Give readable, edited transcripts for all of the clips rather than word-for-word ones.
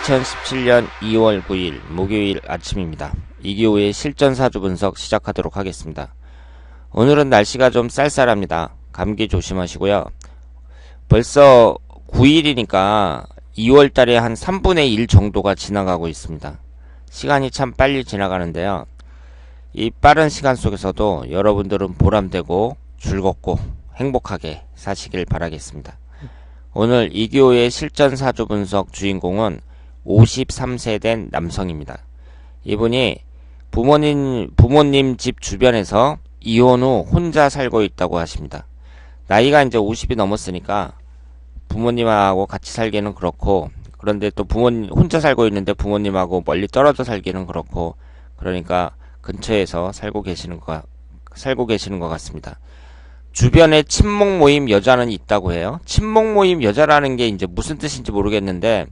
2017년 2월 9일 목요일 아침입니다. 이기호의 실전 사주 분석 시작하도록 하겠습니다. 오늘은 날씨가 좀 쌀쌀합니다. 감기 조심하시고요. 벌써 9일이니까 2월달에 한 3분의 1 정도가 지나가고 있습니다. 시간이 참 빨리 지나가는데요. 이 빠른 시간 속에서도 여러분들은 보람되고 즐겁고 행복하게 사시길 바라겠습니다. 오늘 이기호의 실전 사주 분석 주인공은 53세 된 남성입니다. 이분이 부모님 집 주변에서 이혼 후 혼자 살고 있다고 하십니다. 나이가 이제 50이 넘었으니까 부모님하고 같이 살기는 그렇고, 그런데 또 혼자 살고 있는데 부모님하고 멀리 떨어져 살기는 그렇고, 그러니까 근처에서 살고 계시는 것 같습니다. 주변에 친목 모임 여자는 있다고 해요. 친목 모임 여자라는 게 이제 무슨 뜻인지 모르겠는데,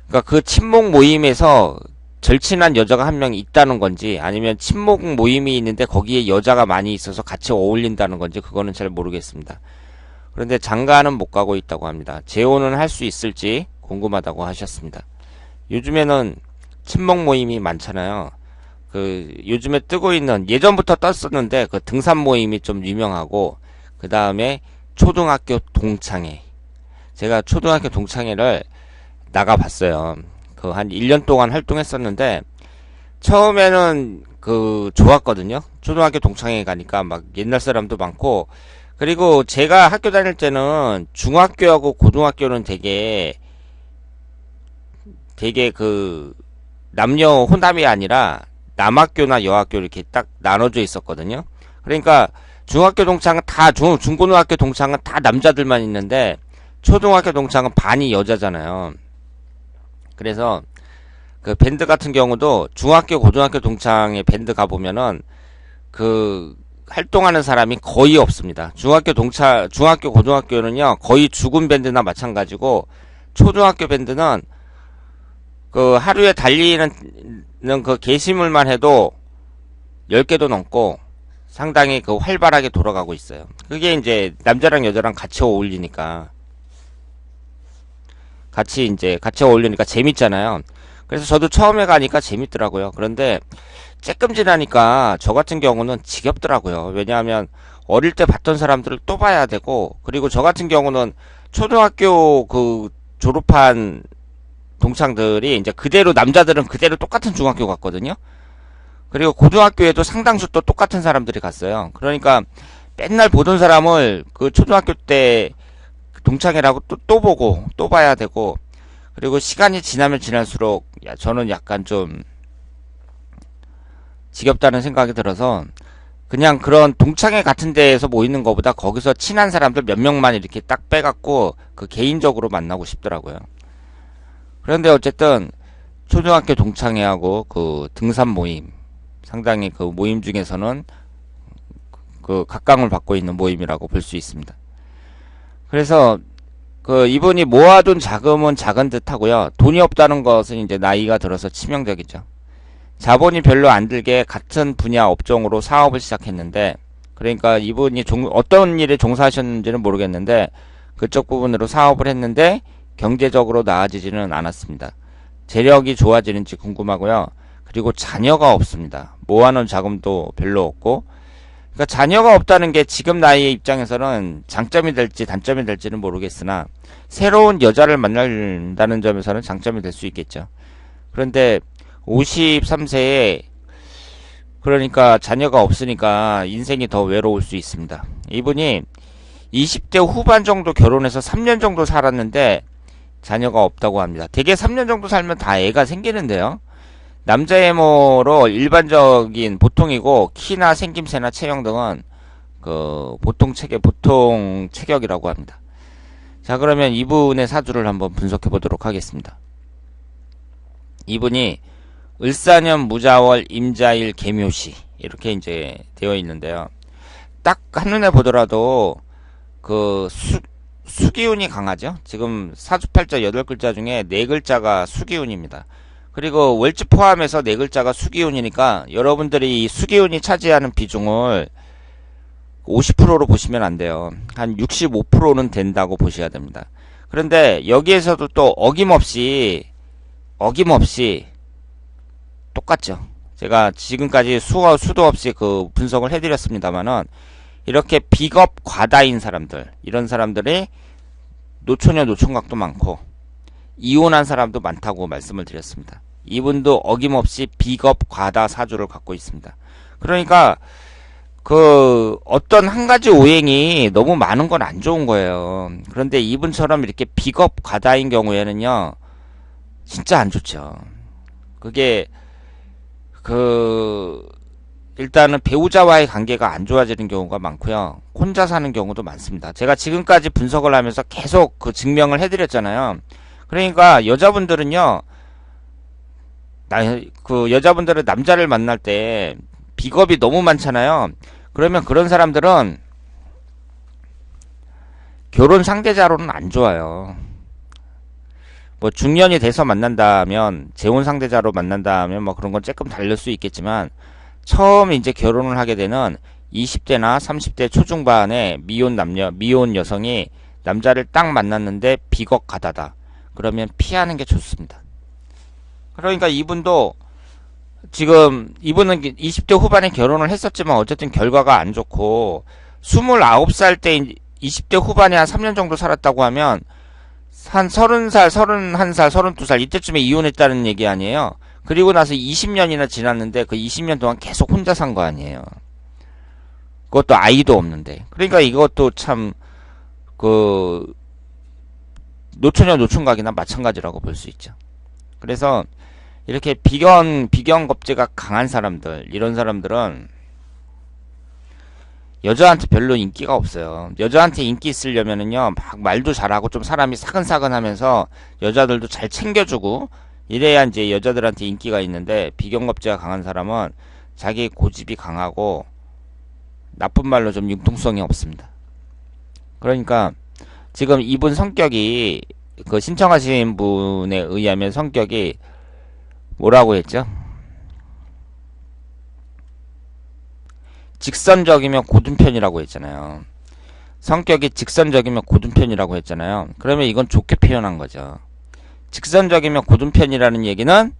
그러니까 그 친목 모임에서 절친한 여자가 한 명 있다는 건지, 아니면 친목 모임이 있는데 거기에 여자가 많이 있어서 같이 어울린다는 건지, 그거는 잘 모르겠습니다. 그런데 장가는 못 가고 있다고 합니다. 재혼은 할 수 있을지 궁금하다고 하셨습니다. 요즘에는 친목 모임이 많잖아요. 요즘에 뜨고 있는, 예전부터 떴었는데 그 등산 모임이 좀 유명하고, 그 다음에 초등학교 동창회. 제가 초등학교 동창회를 나가봤어요. 한 1년 동안 활동했었는데, 처음에는 좋았거든요. 초등학교 동창회 가니까 막 옛날 사람도 많고, 그리고 제가 학교 다닐 때는 중학교하고 고등학교는 되게 남녀 혼합이 아니라 남학교나 여학교 이렇게 딱 나눠져 있었거든요. 그러니까 중학교 동창은 중고등학교 동창은 다 남자들만 있는데, 초등학교 동창은 반이 여자잖아요. 그래서 그 밴드 같은 경우도 중학교 고등학교 동창회 밴드 가보면은 활동하는 사람이 거의 없습니다. 중학교 고등학교는요 거의 죽은 밴드나 마찬가지고, 초등학교 밴드는 하루에 달리는 게시물만 해도 10개도 넘고 상당히 활발하게 돌아가고 있어요. 그게 이제 남자랑 여자랑 같이 어울리니까 재밌잖아요. 그래서 저도 처음에 가니까 재밌더라고요. 그런데 조금 지나니까 저 같은 경우는 지겹더라고요. 왜냐하면 어릴 때 봤던 사람들을 또 봐야 되고, 그리고 저 같은 경우는 초등학교 졸업한 동창들이 이제 남자들은 그대로 똑같은 중학교 갔거든요. 그리고 고등학교에도 상당수 또 똑같은 사람들이 갔어요. 그러니까 맨날 보던 사람을 초등학교 때 동창회라고 또 보고 또 봐야 되고, 그리고 시간이 지나면 지날수록 저는 약간 좀 지겹다는 생각이 들어서, 그냥 그런 동창회 같은 데에서 모이는 것보다 거기서 친한 사람들 몇 명만 이렇게 딱 빼갖고 개인적으로 만나고 싶더라고요. 그런데 어쨌든 초등학교 동창회하고 등산 모임, 상당히 모임 중에서는 각광을 받고 있는 모임이라고 볼 수 있습니다. 그래서 이분이 모아둔 자금은 작은 듯 하고요. 돈이 없다는 것은 이제 나이가 들어서 치명적이죠. 자본이 별로 안 들게 같은 분야 업종으로 사업을 시작했는데, 그러니까 이분이 어떤 일에 종사하셨는지는 모르겠는데, 그쪽 부분으로 사업을 했는데 경제적으로 나아지지는 않았습니다. 재력이 좋아지는지 궁금하고요. 그리고 자녀가 없습니다. 모아놓은 자금도 별로 없고, 그러니까 자녀가 없다는 게 지금 나이의 입장에서는 장점이 될지 단점이 될지는 모르겠으나, 새로운 여자를 만난다는 점에서는 장점이 될 수 있겠죠. 그런데 53세에 그러니까 자녀가 없으니까 인생이 더 외로울 수 있습니다. 이분이 20대 후반 정도 결혼해서 3년 정도 살았는데 자녀가 없다고 합니다. 대개 3년 정도 살면 다 애가 생기는데요. 남자 외모로 일반적인 보통이고, 키나 생김새나 체형 등은 보통 체격이라고 합니다. 자, 그러면 이분의 사주를 한번 분석해 보도록 하겠습니다. 이분이 을사년 무자월 임자일 계묘시 이렇게 이제 되어 있는데요. 딱 한눈에 보더라도 수기운이 강하죠. 지금 사주팔자 8글자 중에 4글자가 수기운입니다. 그리고 월지 포함해서 4글자가 수기운이니까 여러분들이 이 수기운이 차지하는 비중을 50%로 보시면 안 돼요. 한 65%는 된다고 보셔야 됩니다. 그런데 여기에서도 또 어김없이 어김없이 똑같죠. 제가 지금까지 수도 없이 그 분석을 해드렸습니다만은 이렇게 비겁 과다인 사람들, 이런 사람들이 노처녀 노총각도 많고 이혼한 사람도 많다고 말씀을 드렸습니다. 이분도 어김없이 비겁 과다 사주를 갖고 있습니다. 그러니까 그 어떤 한 가지 오행이 너무 많은 건 안 좋은 거예요. 그런데 이분처럼 이렇게 비겁 과다인 경우에는요, 진짜 안 좋죠. 그게 일단은 배우자와의 관계가 안 좋아지는 경우가 많고요. 혼자 사는 경우도 많습니다. 제가 지금까지 분석을 하면서 계속 그 증명을 해드렸잖아요. 그러니까 여자분들은요, 여자분들은 남자를 만날 때 비겁이 너무 많잖아요. 그러면 그런 사람들은 결혼 상대자로는 안 좋아요. 뭐 중년이 돼서 만난다면, 재혼 상대자로 만난다면 뭐 그런 건 조금 다를 수 있겠지만, 처음 이제 결혼을 하게 되는 20대나 30대 초중반의 미혼 여성이 남자를 딱 만났는데 비겁 가다다. 그러면 피하는 게 좋습니다. 그러니까 이분도 지금 이분은 20대 후반에 결혼을 했었지만 어쨌든 결과가 안 좋고 29살 때 20대 후반에 한 3년 정도 살았다고 하면 한 30살, 31살, 32살 이때쯤에 이혼했다는 얘기 아니에요. 그리고 나서 20년이나 지났는데 그 20년 동안 계속 혼자 산 거 아니에요. 그것도 아이도 없는데. 그러니까 이것도 참 노처녀 노총각이나 마찬가지라고 볼 수 있죠. 그래서 이렇게 비견겁제가 강한 사람들, 이런 사람들은 여자한테 별로 인기가 없어요. 여자한테 인기 있으려면은요, 막 말도 잘하고 좀 사람이 사근사근하면서 여자들도 잘 챙겨주고 이래야 이제 여자들한테 인기가 있는데, 비견겁제가 강한 사람은 자기 고집이 강하고 나쁜 말로 좀 융통성이 없습니다. 그러니까 지금 이분 성격이 그 신청하신 분에 의하면 성격이 뭐라고 했죠? 직선적이면 고든 편이라고 했잖아요. 성격이 직선적이면 고든 편이라고 했잖아요. 그러면 이건 좋게 표현한 거죠. 직선적이면 고든 편이라는 얘기는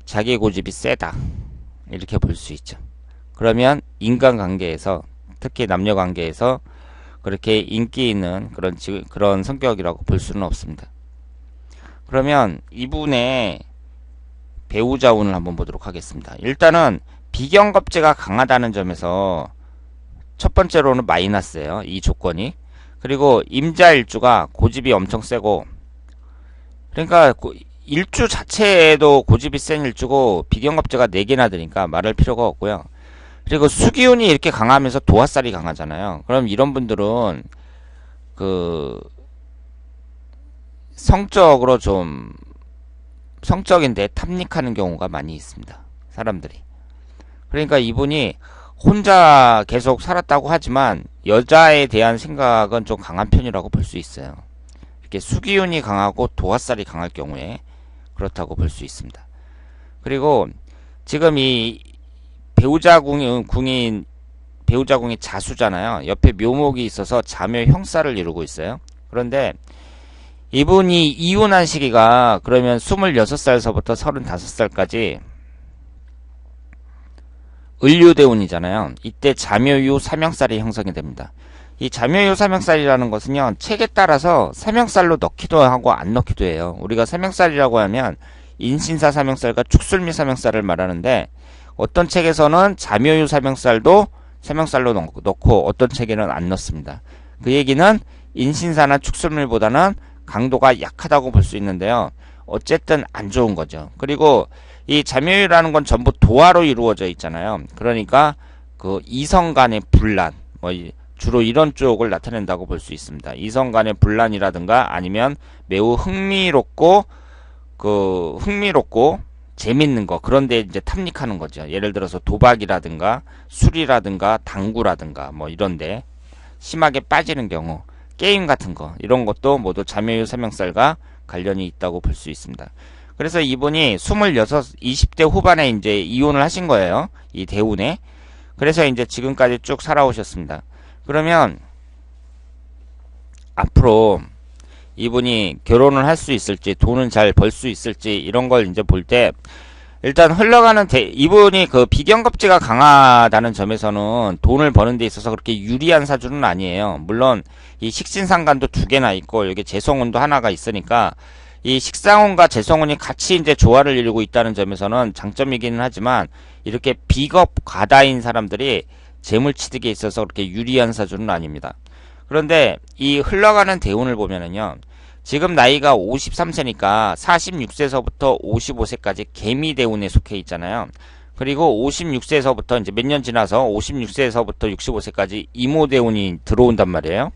자기 고집이 세다, 이렇게 볼 수 있죠. 그러면 인간관계에서, 특히 남녀관계에서 그렇게 인기 있는 그런 성격이라고 볼 수는 없습니다. 그러면 이분의 배우자 운을 한번 보도록 하겠습니다. 일단은 비견겁제가 강하다는 점에서 첫 번째로는 마이너스예요. 이 조건이. 그리고 임자일주가 고집이 엄청 세고, 그러니까 일주 자체에도 고집이 센 일주고 비견겁제가 4개나 되니까 말할 필요가 없고요. 그리고 수기운이 이렇게 강하면서 도화살이 강하잖아요. 그럼 이런 분들은 성적으로 좀 성적인데 탐닉하는 경우가 많이 있습니다. 사람들이. 그러니까 이분이 혼자 계속 살았다고 하지만 여자에 대한 생각은 좀 강한 편이라고 볼 수 있어요. 이렇게 수기운이 강하고 도화살이 강할 경우에 그렇다고 볼 수 있습니다. 그리고 지금 이 배우자궁이 자수잖아요. 옆에 묘목이 있어서 자묘 형사를 이루고 있어요. 그런데 이분이 이혼한 시기가 그러면 26살서부터 35살까지 을류대운이잖아요. 이때 자묘유 삼형살이 형성이 됩니다. 이 자묘유 삼형살이라는 것은요, 책에 따라서 삼형살로 넣기도 하고 안 넣기도 해요. 우리가 삼형살이라고 하면 인신사 삼형살과 축술미 삼형살을 말하는데, 어떤 책에서는 자묘유 삼형살도 삼형살로 넣고 어떤 책에는 안 넣습니다. 그 얘기는 인신사나 축술미보다는 강도가 약하다고 볼 수 있는데요. 어쨌든 안 좋은 거죠. 그리고 이 자묘유라는 건 전부 도화로 이루어져 있잖아요. 그러니까 그 이성 간의 분란, 주로 이런 쪽을 나타낸다고 볼 수 있습니다. 이성 간의 분란이라든가 아니면 매우 흥미롭고 재밌는 거, 그런데 이제 탐닉하는 거죠. 예를 들어서 도박이라든가 술이라든가 당구라든가 이런데 심하게 빠지는 경우, 게임 같은 거, 이런 것도 모두 자묘유 삼형살과 관련이 있다고 볼 수 있습니다. 그래서 이분이 20대 후반에 이제 이혼을 하신 거예요. 이 대운에. 그래서 이제 지금까지 쭉 살아오셨습니다. 그러면 앞으로 이분이 결혼을 할 수 있을지, 돈은 잘 벌 수 있을지, 이런 걸 이제 볼 때, 일단 흘러가는 이분이 그 비경겁지가 강하다는 점에서는 돈을 버는 데 있어서 그렇게 유리한 사주는 아니에요. 물론 이 식신상간도 두 개나 있고 여기 재성운도 하나가 있으니까 이 식상운과 재성운이 같이 이제 조화를 이루고 있다는 점에서는 장점이기는 하지만 이렇게 비겁 과다인 사람들이 재물취득에 있어서 그렇게 유리한 사주는 아닙니다. 그런데 이 흘러가는 대운을 보면은요. 지금 나이가 53세니까 46세서부터 55세까지 개미대운에 속해 있잖아요. 그리고 56세서부터 이제 몇 년 지나서 56세에서부터 65세까지 이모대운이 들어온단 말이에요.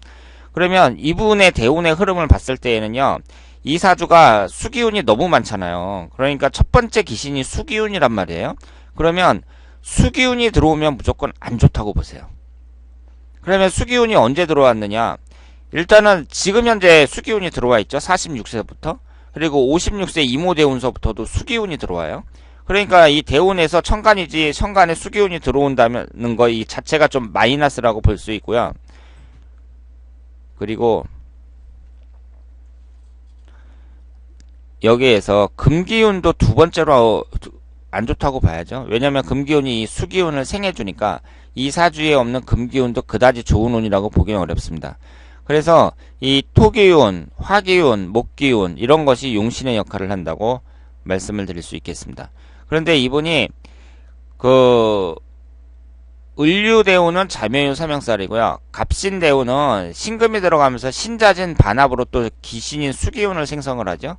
그러면 이분의 대운의 흐름을 봤을 때에는요. 이 사주가 수기운이 너무 많잖아요. 그러니까 첫 번째 기신이 수기운이란 말이에요. 그러면 수기운이 들어오면 무조건 안 좋다고 보세요. 그러면 수기운이 언제 들어왔느냐? 일단은 지금 현재 수기운이 들어와 있죠. 46세부터. 그리고 56세 이모대운서부터도 수기운이 들어와요. 그러니까 이 대운에서 천간이지 천간에 수기운이 들어온다는 거 이 자체가 좀 마이너스라고 볼 수 있고요. 그리고 여기에서 금기운도 두 번째로 안 좋다고 봐야죠. 왜냐면 금기운이 이 수기운을 생해주니까 이 사주에 없는 금기운도 그다지 좋은 운이라고 보기는 어렵습니다. 그래서 이 토기운, 화기운, 목기운 이런 것이 용신의 역할을 한다고 말씀을 드릴 수 있겠습니다. 그런데 이분이 그 을류대운은 자묘유 삼형살이고요. 갑신대운은 신금이 들어가면서 신자진 반합으로 또 기신인 수기운을 생성을 하죠.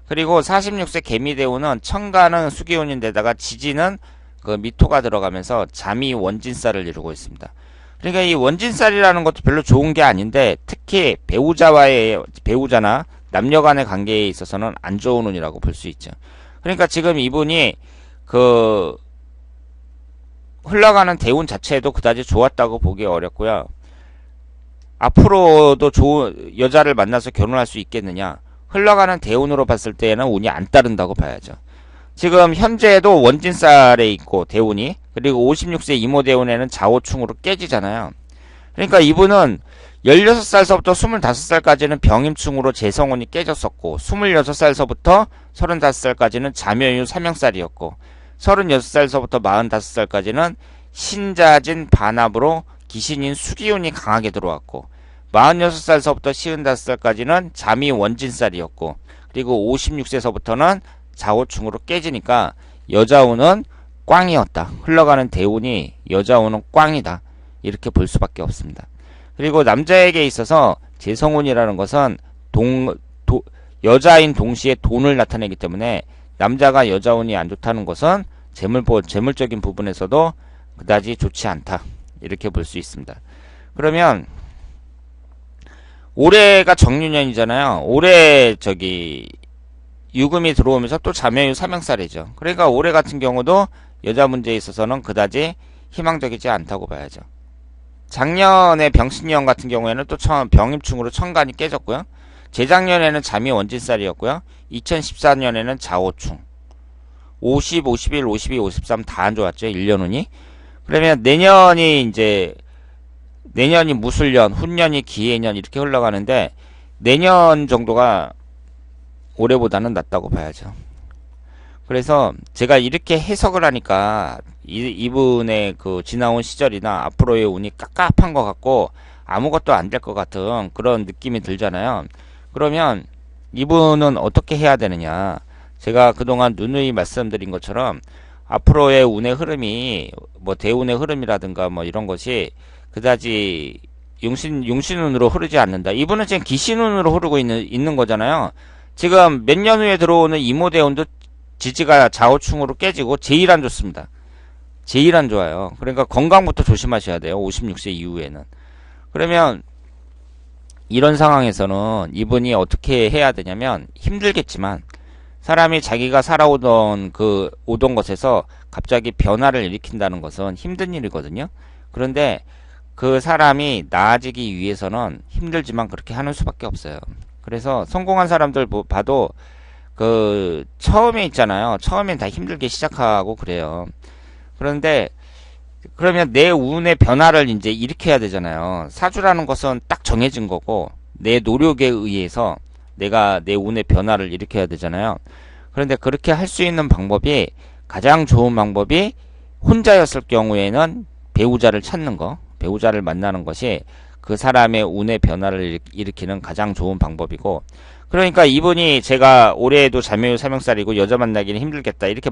그리고 46세 개미대운은 천간은 수기운인데다가 지지는 그 미토가 들어가면서 잠이 원진살을 이루고 있습니다. 그러니까 이 원진살이라는 것도 별로 좋은 게 아닌데 특히 배우자나 남녀 간의 관계에 있어서는 안 좋은 운이라고 볼 수 있죠. 그러니까 지금 이분이 그 흘러가는 대운 자체도 그다지 좋았다고 보기 어렵고요. 앞으로도 좋은 여자를 만나서 결혼할 수 있겠느냐? 흘러가는 대운으로 봤을 때에는 운이 안 따른다고 봐야죠. 지금 현재도 원진살에 있고 대운이 그리고 56세 이모대운에는 좌우충으로 깨지잖아요. 그러니까 이분은 16살서부터 25살까지는 병임충으로 재성운이 깨졌었고 26살서부터 35살까지는 자묘유 삼형살이었고 36살서부터 45살까지는 신자진 반합으로 기신인 수기운이 강하게 들어왔고 46살서부터 55살까지는 잠이 원진살이었고 그리고 56세서부터는 좌우충으로 깨지니까 여자운은 꽝이었다. 흘러가는 대운이 여자운은 꽝이다. 이렇게 볼 수밖에 없습니다. 그리고 남자에게 있어서 재성운이라는 것은 여자인 동시에 돈을 나타내기 때문에 남자가 여자운이 안 좋다는 것은 재물적인 부분에서도 그다지 좋지 않다. 이렇게 볼 수 있습니다. 그러면 올해가 정유년이잖아요. 올해 유금이 들어오면서 또 자묘유 삼형살이죠. 그러니까 올해 같은 경우도 여자 문제에 있어서는 그다지 희망적이지 않다고 봐야죠. 작년에 병신년 같은 경우에는 또 병임충으로 천간이 깨졌고요. 재작년에는 잠이 원진살이었고요. 2014년에는 좌우충. 50, 51, 52, 53 다 안 좋았죠. 1년 운이. 그러면 내년이 무술년, 훈년이 기해년 이렇게 흘러가는데 내년 정도가 올해보다는 낫다고 봐야죠. 그래서 제가 이렇게 해석을 하니까 이분의 그 지나온 시절이나 앞으로의 운이 깝깝한 것 같고 아무것도 안 될 것 같은 그런 느낌이 들잖아요. 그러면 이분은 어떻게 해야 되느냐? 제가 그동안 누누이 말씀드린 것처럼 앞으로의 운의 흐름이 뭐 대운의 흐름이라든가 뭐 이런 것이 그다지 용신운으로 흐르지 않는다. 이분은 지금 기신운으로 흐르고 있는 거잖아요. 지금 몇 년 후에 들어오는 이모대운도 지지가 좌우충으로 깨지고 제일 안 좋습니다. 제일 안 좋아요. 그러니까 건강부터 조심하셔야 돼요. 56세 이후에는. 그러면 이런 상황에서는 이분이 어떻게 해야 되냐면 힘들겠지만 사람이 자기가 살아오던 오던 것에서 갑자기 변화를 일으킨다는 것은 힘든 일이거든요. 그런데 그 사람이 나아지기 위해서는 힘들지만 그렇게 하는 수밖에 없어요. 그래서 성공한 사람들 봐도 처음에 있잖아요. 처음엔 다 힘들게 시작하고 그래요. 그런데 그러면 내 운의 변화를 이제 일으켜야 되잖아요. 사주라는 것은 딱 정해진 거고 내 노력에 의해서 내가 내 운의 변화를 일으켜야 되잖아요. 그런데 그렇게 할 수 있는 방법이 가장 좋은 방법이 혼자였을 경우에는 배우자를 찾는 거, 배우자를 만나는 것이 그 사람의 운의 변화를 일으키는 가장 좋은 방법이고, 그러니까 이분이 제가 올해에도 자매유 사명살이고 여자 만나기는 힘들겠다 이렇게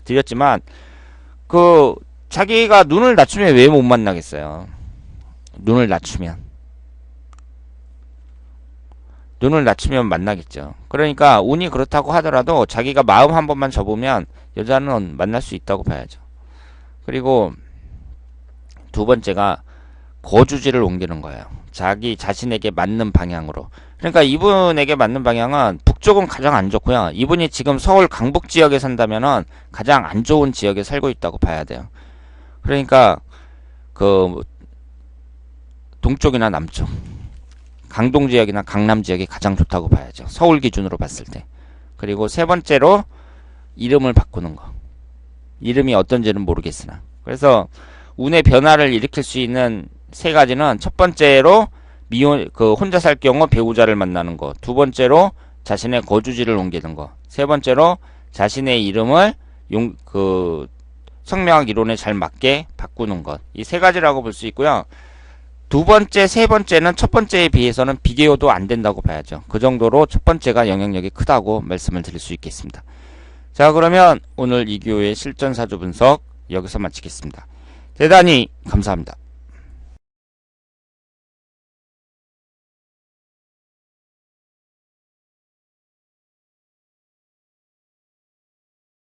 드렸지만 그 자기가 눈을 낮추면 왜 못 만나겠어요? 눈을 낮추면 만나겠죠. 그러니까 운이 그렇다고 하더라도 자기가 마음 한 번만 접으면 여자는 만날 수 있다고 봐야죠. 그리고 두 번째가 거주지를 옮기는 거예요. 자기 자신에게 맞는 방향으로. 그러니까 이분에게 맞는 방향은 북쪽은 가장 안 좋고요. 이분이 지금 서울 강북 지역에 산다면은 가장 안 좋은 지역에 살고 있다고 봐야 돼요. 그러니까 그 동쪽이나 남쪽, 강동 지역이나 강남 지역이 가장 좋다고 봐야죠. 서울 기준으로 봤을 때. 그리고 세 번째로 이름을 바꾸는 거. 이름이 어떤지는 모르겠으나. 그래서 운의 변화를 일으킬 수 있는 세 가지는 첫 번째로 혼자 살 경우 배우자를 만나는 거. 두 번째로 자신의 거주지를 옮기는 거. 세 번째로 자신의 이름을 성명학 이론에 잘 맞게 바꾸는 것. 이 세 가지라고 볼 수 있고요. 두 번째, 세 번째는 첫 번째에 비해서는 비교도 안 된다고 봐야죠. 그 정도로 첫 번째가 영향력이 크다고 말씀을 드릴 수 있겠습니다. 자, 그러면 오늘 이기호의 실전 사주 분석 여기서 마치겠습니다. 대단히 감사합니다.